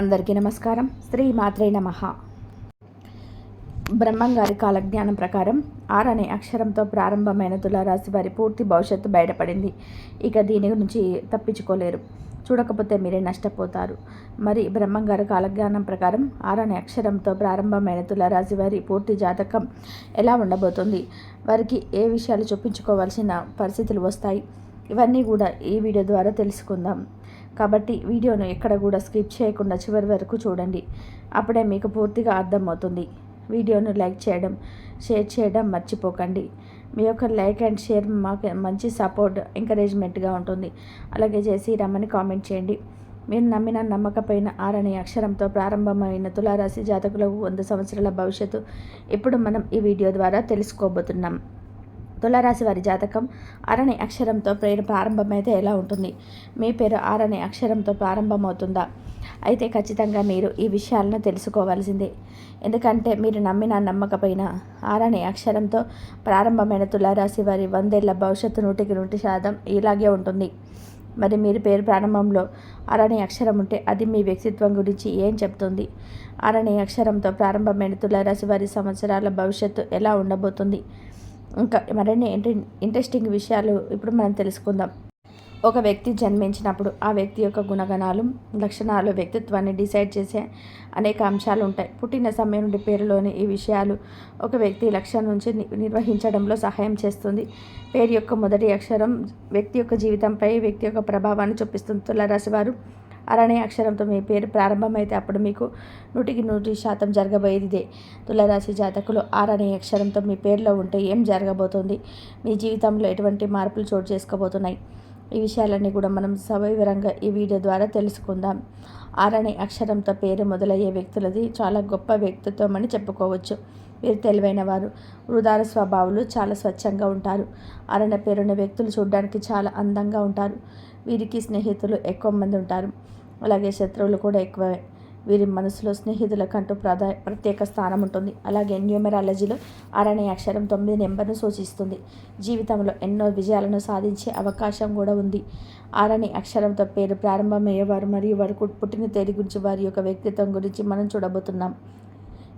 అందరికీ నమస్కారం. శ్రీ మాత్రే నమః. బ్రహ్మంగారి కాలజ్ఞానం ప్రకారం ఆర్ అనే అక్షరంతో ప్రారంభమైన తులారాశి వారి పూర్తి భవిష్యత్తు బయటపడింది. ఇక దీని నుంచి తప్పించుకోలేరు. చూడకపోతే మీరే నష్టపోతారు. మరి బ్రహ్మంగారి కాలజ్ఞానం ప్రకారం ఆర్ అనే అక్షరంతో ప్రారంభమైన తులారాశి వారి పూర్తి జాతకం ఎలా ఉండబోతుంది, వారికి ఏ విషయాలు చూపించుకోవాల్సిన పరిస్థితులు వస్తాయి, ఇవన్నీ కూడా ఈ వీడియో ద్వారా తెలుసుకుందాం. కాబట్టి వీడియోను ఎక్కడ కూడా స్కిప్ చేయకుండా చివరి వరకు చూడండి. అప్పుడే మీకు పూర్తిగా అర్థమవుతుంది. వీడియోను లైక్ చేయడం, షేర్ చేయడం మర్చిపోకండి. మీ యొక్క లైక్ అండ్ షేర్ మాకు మంచి సపోర్ట్, ఎంకరేజ్మెంట్గా ఉంటుంది. అలాగే చేసి రమ్మని కామెంట్ చేయండి. మీరు నమ్మిన నమ్మకపోయిన ఆర్ అనే అక్షరంతో ప్రారంభమైన తులారాశి జాతకులకు 100 సంవత్సరాల భవిష్యత్తు ఇప్పుడు మనం ఈ వీడియో ద్వారా తెలుసుకోబోతున్నాం. తులారాశి వారి జాతకం ఆర్ అనే అక్షరంతో పేరు ప్రారంభమైతే ఎలా ఉంటుంది? మీ పేరు ఆర్ అనే అక్షరంతో ప్రారంభమవుతుందా? అయితే ఖచ్చితంగా మీరు ఈ విషయాలను తెలుసుకోవాల్సిందే. ఎందుకంటే మీరు నమ్మిన నమ్మకపోయినా ఆర్ అనే అక్షరంతో ప్రారంభమైన తులారాశి వారి 100 ఏళ్ల భవిష్యత్తు 100% ఇలాగే ఉంటుంది. మరి మీరు పేరు ప్రారంభంలో ఆర్ అనే అక్షరం ఉంటే అది మీ వ్యక్తిత్వం గురించి ఏం చెప్తుంది? ఆర్ అనే అక్షరంతో ప్రారంభమైన తులారాశి వారి సంవత్సరాల భవిష్యత్తు ఎలా ఉండబోతుంది? ఇంకా మరిన్ని ఇంట్రెస్టింగ్ విషయాలు ఇప్పుడు మనం తెలుసుకుందాం. ఒక వ్యక్తి జన్మించినప్పుడు ఆ వ్యక్తి యొక్క గుణగణాలు, లక్షణాలు, వ్యక్తిత్వాన్ని డిసైడ్ చేసే అనేక అంశాలు ఉంటాయి. పుట్టిన సమయం నుండి పేరులోని ఈ విషయాలు ఒక వ్యక్తి లక్ష్యం నుంచి నిర్వహించడంలో సహాయం చేస్తుంది. పేరు యొక్క మొదటి అక్షరం వ్యక్తి యొక్క జీవితంపై వ్యక్తి యొక్క ప్రభావాన్ని చూపిస్తుంది. తులారాశి వారు ఆర్ అనే అక్షరంతో మీ పేరు ప్రారంభమైతే అప్పుడు మీకు 100% జరగబోయేది ఇదే. తులారాశి జాతకులు ఆర్ అనే అక్షరంతో మీ పేరులో ఉంటే ఏం జరగబోతుంది? మీ జీవితంలో ఎటువంటి మార్పులు చోటు చేసుకోబోతున్నాయి? ఈ విషయాలన్నీ కూడా మనం సవివరంగా ఈ వీడియో ద్వారా తెలుసుకుందాం. ఆర్ అనే అక్షరంతో పేరు మొదలయ్యే వ్యక్తులది చాలా గొప్ప వ్యక్తిత్వం అని చెప్పుకోవచ్చు. వీరు తెలివైన వారు, ఉదార స్వభావాలు, చాలా స్వచ్ఛంగా ఉంటారు. ఆర్ అనే పేరున్న వ్యక్తులు చూడడానికి చాలా అందంగా ఉంటారు. వీరికి స్నేహితులు ఎక్కువ మంది ఉంటారు. అలాగే శత్రువులు కూడా ఎక్కువే. వీరి మనసులో స్నేహితులకంటూ ప్రత్యేక స్థానం ఉంటుంది. అలాగే న్యూమరాలజీలో ఆర్ అనే అక్షరం 9 నెంబర్ను సూచిస్తుంది. జీవితంలో ఎన్నో విజయాలను సాధించే అవకాశం కూడా ఉంది. ఆర్ అనే అక్షరంతో పేరు ప్రారంభమయ్యేవారు మరియు వారి పుట్టిన తేదీ గురించి, వారి యొక్క వ్యక్తిత్వం గురించి మనం చూడబోతున్నాం.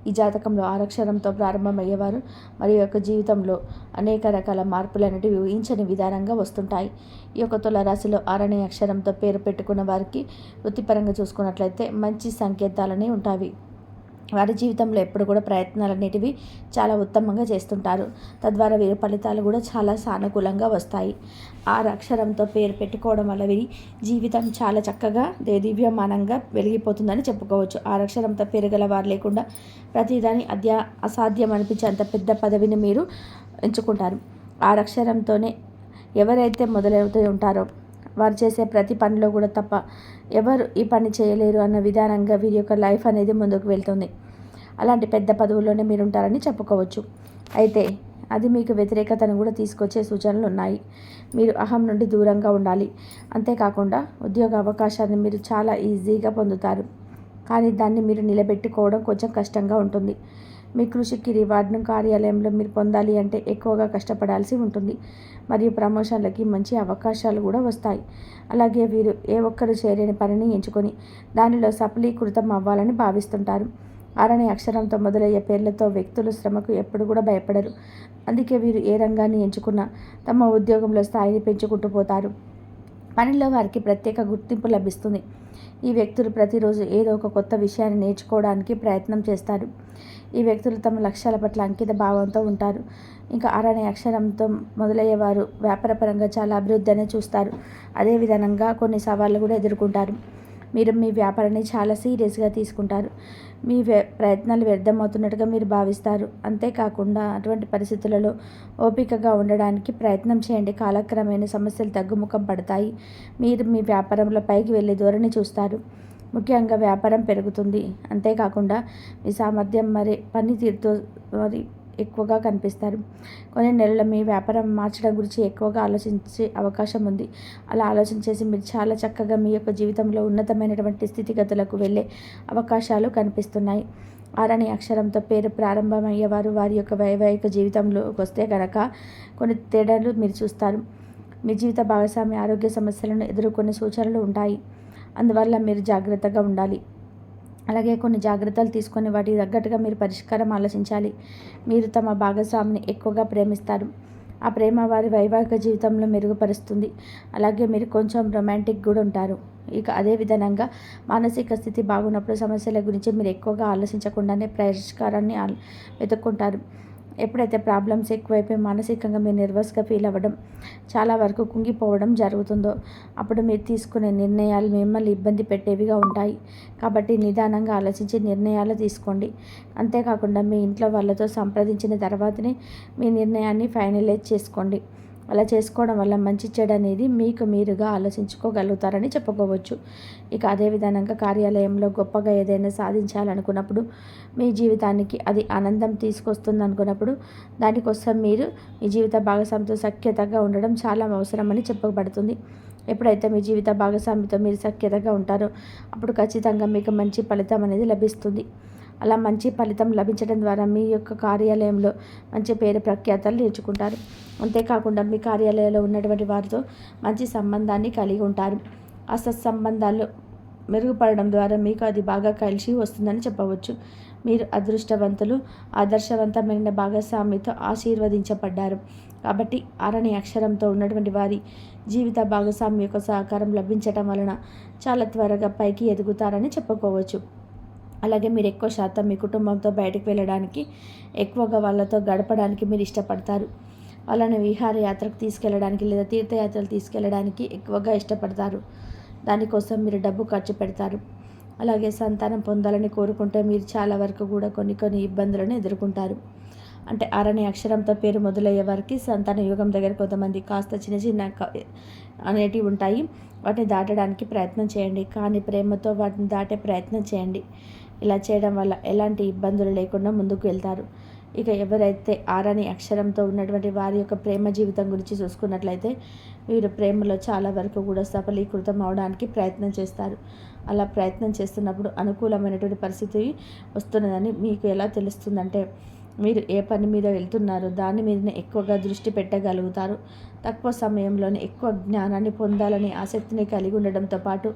ఈ జాతకంలో ఆర్ అక్షరంతో ప్రారంభమయ్యేవారు మరియు యొక్క జీవితంలో అనేక రకాల మార్పులు అనేటివి ఊహించని విధానంగా వస్తుంటాయి. ఈ యొక్క తులారాశిలో ఆర్ అనే అక్షరంతో పేరు పెట్టుకున్న వారికి వృత్తిపరంగా చూసుకున్నట్లయితే మంచి సంకేతాలనే ఉంటాయి. వారి జీవితంలో ఎప్పుడు కూడా ప్రయత్నాలు అనేటివి చాలా ఉత్తమంగా చేస్తుంటారు. తద్వారా వీరి ఫలితాలు కూడా చాలా సానుకూలంగా వస్తాయి. ఆర్ అక్షరంతో పేరు పెట్టుకోవడం వల్ల వీరి జీవితం చాలా చక్కగా దివ్యమానంగా వెలిగిపోతుందని చెప్పుకోవచ్చు. ఆర్ అక్షరంతో పేరు గల వారు లేకుండా ప్రతిదాని అసాధ్యం అనిపించేంత పెద్ద పదవిని మీరు ఎంచుకుంటారు. ఆర్ అక్షరంతోనే ఎవరైతే మొదలవుతూ ఉంటారో వారు చేసే ప్రతి పనిలో కూడా తప్ప ఎవరు ఈ పని చేయలేరు అన్న విధానంగా వీరి యొక్క లైఫ్ అనేది ముందుకు వెళ్తుంది. అలాంటి పెద్ద పదవుల్లోనే మీరు ఉంటారని చెప్పుకోవచ్చు. అయితే అది మీకు వ్యతిరేకతను కూడా తీసుకొచ్చే సూచనలు ఉన్నాయి. మీరు అహం నుండి దూరంగా ఉండాలి. అంతేకాకుండా ఉద్యోగ అవకాశాన్ని మీరు చాలా ఈజీగా పొందుతారు. కానీ దాన్ని మీరు నిలబెట్టుకోవడం కొంచెం కష్టంగా ఉంటుంది. మీ కృషికి రివార్డును కార్యాలయంలో మీరు పొందాలి అంటే ఎక్కువగా కష్టపడాల్సి ఉంటుంది. మరియు ప్రమోషన్లకి మంచి అవకాశాలు కూడా వస్తాయి. అలాగే వీరు ఏ ఒక్కరు చేయలేని పనిని ఎంచుకొని దానిలో సఫలీకృతం అవ్వాలని భావిస్తుంటారు. ఆర్ అనే అక్షరంతో మొదలయ్యే పేర్లతో వ్యక్తులు శ్రమకు ఎప్పుడు కూడా భయపడరు. అందుకే వీరు ఏ రంగాన్ని ఎంచుకున్నా తమ ఉద్యోగంలో స్థాయిని పెంచుకుంటూ పోతారు. పనిలో వారికి ప్రత్యేక గుర్తింపు లభిస్తుంది. ఈ వ్యక్తులు ప్రతిరోజు ఏదో ఒక కొత్త విషయాన్ని నేర్చుకోవడానికి ప్రయత్నం చేస్తారు. ఈ వ్యక్తులు తమ లక్ష్యాల పట్ల అంకిత భావంతో ఉంటారు. ఇంకా ఆర్ అనే అక్షరంతో మొదలయ్యేవారు వ్యాపారపరంగా చాలా అభివృద్ధిని చూస్తారు. అదేవిధంగా కొన్ని సవాళ్ళు కూడా ఎదుర్కొంటారు. మీరు మీ వ్యాపారాన్ని చాలా సీరియస్గా తీసుకుంటారు. మీ ప్రయత్నాలు వ్యర్థమవుతున్నట్టుగా మీరు భావిస్తారు. అంతేకాకుండా అటువంటి పరిస్థితులలో ఓపికగా ఉండడానికి ప్రయత్నం చేయండి. కాలక్రమేణా సమస్యలు తగ్గుముఖం పడతాయి. మీరు మీ వ్యాపారంలో పైకి వెళ్ళే ధోరణి చూస్తారు. ముఖ్యంగా వ్యాపారం పెరుగుతుంది. అంతేకాకుండా మీ సామర్థ్యం మరి పనితీరుతో మరి ఎక్కువగా కనిపిస్తారు. కొన్ని నెలలు మీ వ్యాపారం మార్చడం గురించి ఎక్కువగా ఆలోచించే అవకాశం ఉంది. అలా ఆలోచన చేసి మీరు చాలా చక్కగా మీ యొక్క జీవితంలో ఉన్నతమైనటువంటి స్థితిగతులకు వెళ్ళే అవకాశాలు కనిపిస్తున్నాయి. ఆర్ అనే అక్షరంతో పేరు ప్రారంభమయ్యేవారు వారి యొక్క వైవాహిక జీవితంలోకి వస్తే కనుక కొన్ని తేడాలు మీరు చూస్తారు. మీ జీవిత భాగస్వామి ఆరోగ్య సమస్యలను ఎదుర్కొనే సూచనలు ఉంటాయి. అందువల్ల మీరు జాగ్రత్తగా ఉండాలి. అలాగే కొన్ని జాగ్రత్తలు తీసుకొని వాటికి తగ్గట్టుగా మీరు పరిష్కారం ఆలోచించాలి. మీరు తమ భాగస్వామిని ఎక్కువగా ప్రేమిస్తారు. ఆ ప్రేమ వారి వైవాహిక జీవితంలో మెరుగుపరుస్తుంది. అలాగే మీరు కొంచెం రొమాంటిక్ కూడా ఉంటారు. ఇక అదే విధంగా మానసిక స్థితి బాగున్నప్పుడు సమస్యల గురించి మీరు ఎక్కువగా ఆలోచించకుండానే పరిష్కారాన్ని వెతుక్కుంటారు. ఎప్పుడైతే ప్రాబ్లమ్స్ ఎక్కువైపోయి మానసికంగా మీరు నెర్వస్గా ఫీల్ అవ్వడం, చాలా వరకు కుంగిపోవడం జరుగుతుందో అప్పుడు మీరు తీసుకునే నిర్ణయాలు మిమ్మల్ని ఇబ్బంది పెట్టేవిగా ఉంటాయి. కాబట్టి నిదానంగా ఆలోచించి నిర్ణయాలు తీసుకోండి. అంతేకాకుండా మీ ఇంట్లో వాళ్ళతో సంప్రదించిన తర్వాతనే మీ నిర్ణయాన్ని ఫైనలైజ్ చేసుకోండి. అలా చేసుకోవడం వల్ల మంచి చెడు అనేది మీకు మీరుగా ఆలోచించుకోగలుగుతారని చెప్పుకోవచ్చు. ఇక అదే విధంగా కార్యాలయంలో గొప్పగా ఏదైనా సాధించాలనుకున్నప్పుడు, మీ జీవితానికి అది ఆనందం తీసుకొస్తుంది అనుకున్నప్పుడు, దానికోసం మీరు మీ జీవిత భాగస్వామితో సఖ్యతగా ఉండడం చాలా అవసరమని చెప్పబడుతుంది. ఎప్పుడైతే మీ జీవిత భాగస్వామితో మీరు సఖ్యతగా ఉంటారో అప్పుడు ఖచ్చితంగా మీకు మంచి ఫలితం అనేది లభిస్తుంది. అలా మంచి ఫలితం లభించడం ద్వారా మీ యొక్క కార్యాలయంలో మంచి పేరు ప్రఖ్యాతలు నేర్చుకుంటారు. అంతేకాకుండా మీ కార్యాలయంలో ఉన్నటువంటి వారితో మంచి సంబంధాన్ని కలిగి ఉంటారు. ఆ సత్సంబంధాలు మెరుగుపడడం ద్వారా మీకు అది బాగా కలిసి వస్తుందని చెప్పవచ్చు. మీరు అదృష్టవంతులు, ఆదర్శవంతమైన భాగస్వామితో ఆశీర్వదించబడ్డారు. కాబట్టి ఆరని అక్షరంతో ఉన్నటువంటి వారి జీవిత భాగస్వామి యొక్క సహకారం లభించటం వలన చాలా త్వరగా పైకి ఎదుగుతారని చెప్పుకోవచ్చు. అలాగే మీరు ఎక్కువ శాతం మీ కుటుంబంతో బయటకు వెళ్ళడానికి, ఎక్కువగా వాళ్ళతో గడపడానికి మీరు ఇష్టపడతారు. వాళ్ళని విహారయాత్రకు తీసుకెళ్ళడానికి లేదా తీర్థయాత్రలు తీసుకెళ్ళడానికి ఎక్కువగా ఇష్టపడతారు. దానికోసం మీరు డబ్బు ఖర్చు పెడతారు. అలాగే సంతానం పొందాలని కోరుకుంటే మీరు చాలా వరకు కూడా కొన్ని ఇబ్బందులను ఎదుర్కొంటారు. అంటే ఆరని అక్షరంతో పేరు మొదలయ్యే వారికి సంతాన యోగం దగ్గర కొంతమంది కాస్త చిన్న అనేటివి ఉంటాయి. వాటిని దాటడానికి ప్రయత్నం చేయండి. కానీ ప్రేమతో వాటిని దాటే ప్రయత్నం చేయండి. ఇలా చేయడం వల్ల ఎలాంటి ఇబ్బందులు లేకుండా ముందుకు వెళ్తారు. ఇక ఎవరైతే ఆరని అక్షరంతో ఉన్నటువంటి వారి యొక్క ప్రేమ జీవితం గురించి చూసుకున్నట్లయితే, వీరు ప్రేమలో చాలా వరకు కూడా సఫలీకృతం అవడానికి ప్రయత్నం చేస్తారు. అలా ప్రయత్నం చేస్తున్నప్పుడు అనుకూలమైనటువంటి పరిస్థితి వస్తున్నదని మీకు ఎలా తెలుస్తుందంటే, మీరు ఏ పని మీద వెళ్తున్నారో దాని మీదనే ఎక్కువగా దృష్టి పెట్టగలుగుతారు. తక్కువ సమయంలోనే ఎక్కువ జ్ఞానాన్ని పొందాలని ఆసక్తిని కలిగి ఉండడంతో పాటు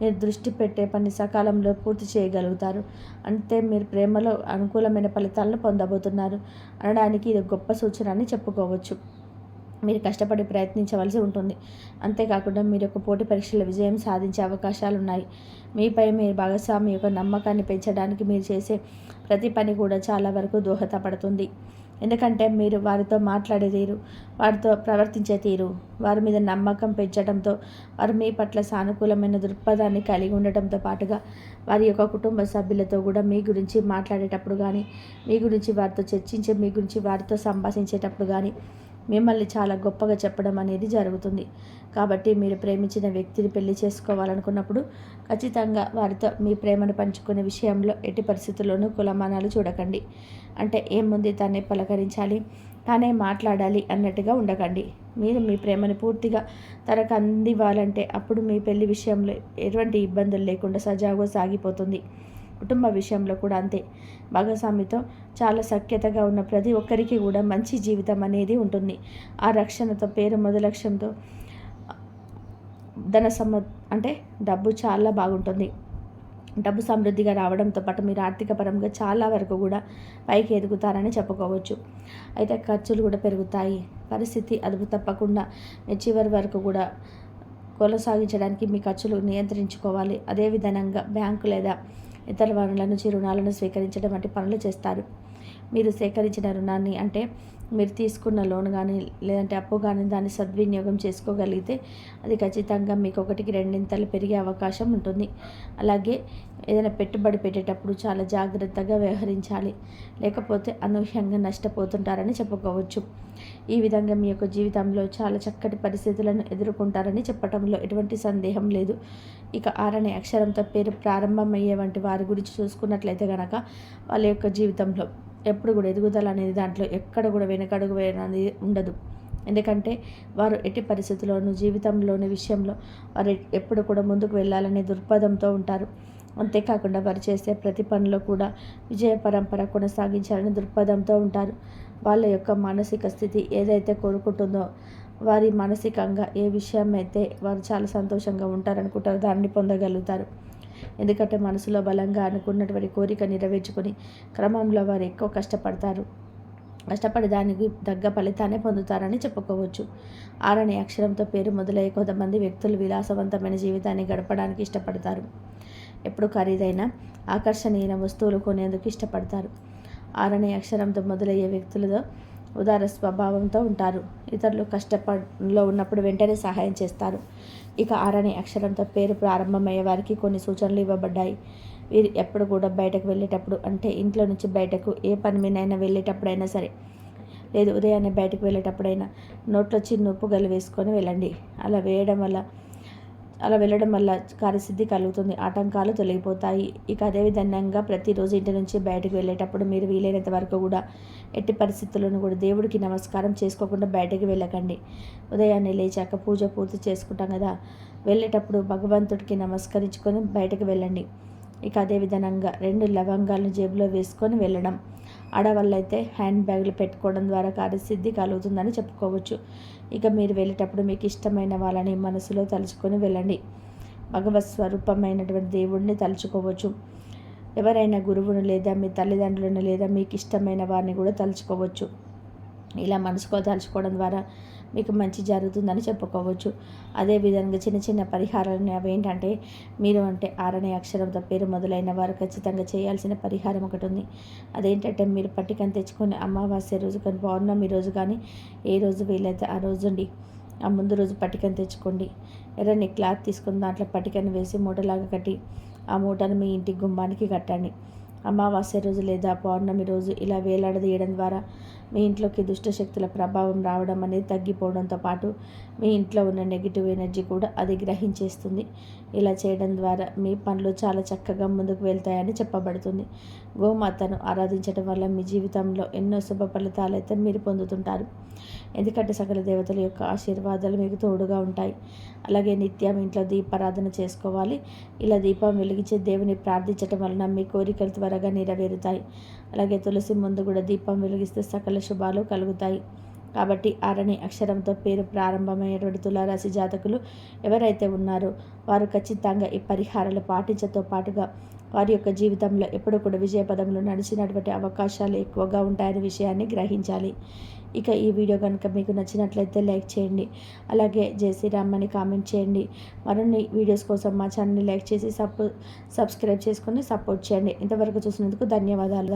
మీరు దృష్టి పెట్టే పని సకాలంలో పూర్తి చేయగలుగుతారు. అంటే మీరు ప్రేమలో అనుకూలమైన ఫలితాలను పొందబోతున్నారు అనడానికి ఇది గొప్ప సూచన అని చెప్పుకోవచ్చు. మీరు కష్టపడి ప్రయత్నించవలసి ఉంటుంది. అంతేకాకుండా మీరు యొక్క పోటీ పరీక్షల విజయం సాధించే అవకాశాలు ఉన్నాయి. మీపై మీ భాగస్వామి యొక్క నమ్మకాన్ని పెంచడానికి మీరు చేసే ప్రతి పని కూడా చాలా వరకు దోహదపడుతుంది. ఎందుకంటే మీరు వారితో మాట్లాడే తీరు, వారితో ప్రవర్తించే తీరు, వారి మీద నమ్మకం పెంచడంతో వారు మీ పట్ల సానుకూలమైన దృక్పథాన్ని కలిగి ఉండటంతో పాటుగా వారి యొక్క కుటుంబ సభ్యులతో కూడా మీ గురించి మాట్లాడేటప్పుడు కానీ, మీ గురించి వారితో చర్చించే, మీ గురించి వారితో సంభాషించేటప్పుడు కానీ మిమ్మల్ని చాలా గొప్పగా చెప్పడం అనేది జరుగుతుంది. కాబట్టి మీరు ప్రేమించిన వ్యక్తిని పెళ్లి చేసుకోవాలనుకున్నప్పుడు ఖచ్చితంగా వారితో మీ ప్రేమను పంచుకునే విషయంలో ఎట్టి పరిస్థితుల్లోనూ కులమానాలు చూడకండి. అంటే ఏముంది, తానే పలకరించాలి, తానే మాట్లాడాలి అన్నట్టుగా ఉండకండి. మీరు మీ ప్రేమను పూర్తిగా తనకు అందివ్వాలంటే అప్పుడు మీ పెళ్లి విషయంలో ఎటువంటి ఇబ్బందులు లేకుండా సజావుగా సాగిపోతుంది. కుటుంబ విషయంలో కూడా అంతే. భాగస్వామితో చాలా సఖ్యతగా ఉన్న ప్రతి ఒక్కరికి కూడా మంచి జీవితం అనేది ఉంటుంది. ఆ రక్షణతో పేరు మొదలక్ష్యంతో అంటే డబ్బు చాలా బాగుంటుంది. డబ్బు సమృద్ధిగా రావడంతో పాటు మీరు ఆర్థిక పరంగా చాలా వరకు కూడా పైకి ఎదుగుతారని చెప్పుకోవచ్చు. అయితే ఖర్చులు కూడా పెరుగుతాయి. పరిస్థితి అదుపు తప్పకుండా మీరు చివరి వరకు కూడా కొనసాగించడానికి మీ ఖర్చులు నియంత్రించుకోవాలి. అదేవిధంగా బ్యాంకు లేదా ఇతర వనరుల నుంచి రుణాలను స్వీకరించడం వంటి పనులు చేస్తారు. మీరు సేకరించిన రుణాన్ని అంటే మీరు తీసుకున్న లోన్ కానీ లేదంటే అప్పు కానీ దాన్ని సద్వినియోగం చేసుకోగలిగితే అది ఖచ్చితంగా మీకు 1కి 2 పెరిగే అవకాశం ఉంటుంది. అలాగే ఏదైనా పెట్టుబడి పెట్టేటప్పుడు చాలా జాగ్రత్తగా వ్యవహరించాలి. లేకపోతే అనూహ్యంగా నష్టపోతుంటారని చెప్పుకోవచ్చు. ఈ విధంగా మీ యొక్క జీవితంలో చాలా చక్కటి పరిస్థితులను ఎదుర్కొంటారని చెప్పడంలో ఎటువంటి సందేహం లేదు. ఇక ఆరని అక్షరంతో పేరు ప్రారంభమయ్యే వంటి వారి గురించి చూసుకున్నట్లయితే కనుక వాళ్ళ యొక్క జీవితంలో ఎప్పుడు కూడా ఎదుగుదల అనేది దాంట్లో ఎక్కడ కూడా వెనకడుగు అనేది ఉండదు. ఎందుకంటే వారు ఎట్టి పరిస్థితుల్లోనూ జీవితంలోని విషయంలో వారు ఎప్పుడు కూడా ముందుకు వెళ్ళాలనే దృక్పథంతో ఉంటారు. అంతేకాకుండా వారు చేసే ప్రతి పనిలో కూడా విజయ పరంపర కొనసాగించాలని దృక్పథంతో ఉంటారు. వాళ్ళ యొక్క మానసిక స్థితి ఏదైతే కోరుకుంటుందో, వారి మానసికంగా ఏ విషయం అయితే వారు చాలా సంతోషంగా ఉంటారనుకుంటారో దాన్ని పొందగలుగుతారు. ఎందుకంటే మనసులో బలంగా అనుకున్నటువంటి కోరిక నెరవేర్చుకొని క్రమంలో వారు ఎక్కువ కష్టపడి దానికి తగ్గ ఫలితాన్ని పొందుతారని చెప్పుకోవచ్చు. ఆరనే అక్షరంతో పేరు మొదలయ్యే కొంతమంది వ్యక్తులు విలాసవంతమైన జీవితాన్ని గడపడానికి ఇష్టపడతారు. ఎప్పుడు ఖరీదైన ఆకర్షణీయ వస్తువులు కొనేందుకు ఇష్టపడతారు. ఆరనే అక్షరంతో మొదలయ్యే వ్యక్తులతో ఉదార స్వభావంతో ఉంటారు. ఇతరులు కష్టంలో ఉన్నప్పుడు వెంటనే సహాయం చేస్తారు. ఇక ఆరనే అక్షరంతో పేరు ప్రారంభమయ్యే వారికి కొన్ని సూచనలు ఇవ్వబడ్డాయి. వీరు ఎప్పుడు కూడా బయటకు వెళ్ళేటప్పుడు, అంటే ఇంట్లో నుంచి బయటకు ఏ పని మీదైనా వెళ్ళేటప్పుడైనా సరే, లేదు ఉదయాన్నే బయటకు వెళ్ళేటప్పుడైనా నోట్లో చిన్న ఉప్పు గల్లు వేసుకొని వెళ్ళండి. అలా వెళ్ళడం వల్ల కార్యసిద్ధి కలుగుతుంది, ఆటంకాలు తొలగిపోతాయి. ఇక అదేవిధంగా ప్రతిరోజు ఇంటి నుంచి బయటకు వెళ్ళేటప్పుడు మీరు వీలైనంత వరకు కూడా ఎట్టి పరిస్థితుల్లోనూ కూడా దేవుడికి నమస్కారం చేసుకోకుండా బయటకు వెళ్ళకండి. ఉదయాన్నే లేచాక పూజ పూర్తి చేసుకుంటాం కదా, వెళ్ళేటప్పుడు భగవంతుడికి నమస్కరించుకొని బయటకు వెళ్ళండి. ఇక అదేవిధంగా 2 లవంగాలను జేబులో వేసుకొని వెళ్ళడం. ఆడవాళ్ళైతే హ్యాండ్ బ్యాగులు పెట్టుకోవడం ద్వారా కార్యసిద్ధి కలుగుతుందని చెప్పుకోవచ్చు. ఇక మీరు వెళ్ళేటప్పుడు మీకు ఇష్టమైన వాళ్ళని మనసులో తలుచుకొని వెళ్ళండి. భగవత్ స్వరూపమైనటువంటి దేవుడిని తలుచుకోవచ్చు. ఎవరైనా గురువును లేదా మీ తల్లిదండ్రులను లేదా మీకు ఇష్టమైన వారిని కూడా తలుచుకోవచ్చు. ఇలా మనసులో తలుచుకోవడం ద్వారా మీకు మంచి జరుగుతుందని చెప్పుకోవచ్చు. అదేవిధంగా చిన్న చిన్న పరిహారాలు అవేంటంటే, మీరు అంటే ఆరనే అక్షరంతో పేరు మొదలైన వారు ఖచ్చితంగా చేయాల్సిన పరిహారం ఒకటి ఉంది. అదేంటంటే, మీరు పట్టికను తెచ్చుకొని అమావాస్య రోజు కానీ పౌర్ణమి రోజు కానీ ఏ రోజు వీలైతే ఆ రోజు అండి, ఆ ముందు రోజు పట్టికను తెచ్చుకోండి. ఎర్రని క్లాత్ తీసుకుని దాంట్లో పట్టికను వేసి మూటలాగా కట్టి ఆ మూటను మీ ఇంటి గుమ్మానికి కట్టండి. అమావాస్య రోజు లేదా పౌర్ణమి రోజు ఇలా వేలాడదీయడం ద్వారా మీ ఇంట్లోకి దుష్టశక్తుల ప్రభావం రావడం అనేది తగ్గిపోవడంతో పాటు మీ ఇంట్లో ఉన్న నెగిటివ్ ఎనర్జీ కూడా అది గ్రహించేస్తుంది. ఇలా చేయడం ద్వారా మీ పనులు చాలా చక్కగా ముందుకు వెళ్తాయని చెప్పబడుతుంది. గోమాతను ఆరాధించడం వల్ల మీ జీవితంలో ఎన్నో శుభ ఫలితాలు అయితే మీరు పొందుతుంటారు. ఎందుకంటే సకల దేవతల యొక్క ఆశీర్వాదాలు మీకు తోడుగా ఉంటాయి. అలాగే నిత్యం ఇంట్లో దీపారాధన చేసుకోవాలి. ఇలా దీపం వెలిగించే దేవుని ప్రార్థించడం వలన మీ కోరికలు త్వరగా నెరవేరుతాయి. అలాగే తులసి ముందు కూడా దీపం వెలిగిస్తే సకల శుభాలు కలుగుతాయి. కాబట్టి ఆరనే అక్షరంతో పేరు ప్రారంభమైనటువంటి తులారాశి జాతకులు ఎవరైతే ఉన్నారో వారు ఖచ్చితంగా ఈ పరిహారాలు పాటించతో పాటుగా వారి యొక్క జీవితంలో ఎప్పుడు కూడా విజయపదంలో నడిచినటువంటి అవకాశాలు ఎక్కువగా ఉంటాయనే విషయాన్ని గ్రహించాలి. ఇక ఈ వీడియో కనుక మీకు నచ్చినట్లయితే లైక్ చేయండి. అలాగే జై శ్రీరామ్ అని కామెంట్ చేయండి. మరిన్ని వీడియోస్ కోసం మా ఛానల్ని లైక్ చేసి సబ్స్క్రైబ్ చేసుకొని సపోర్ట్ చేయండి. ఇంతవరకు చూసినందుకు ధన్యవాదాలు.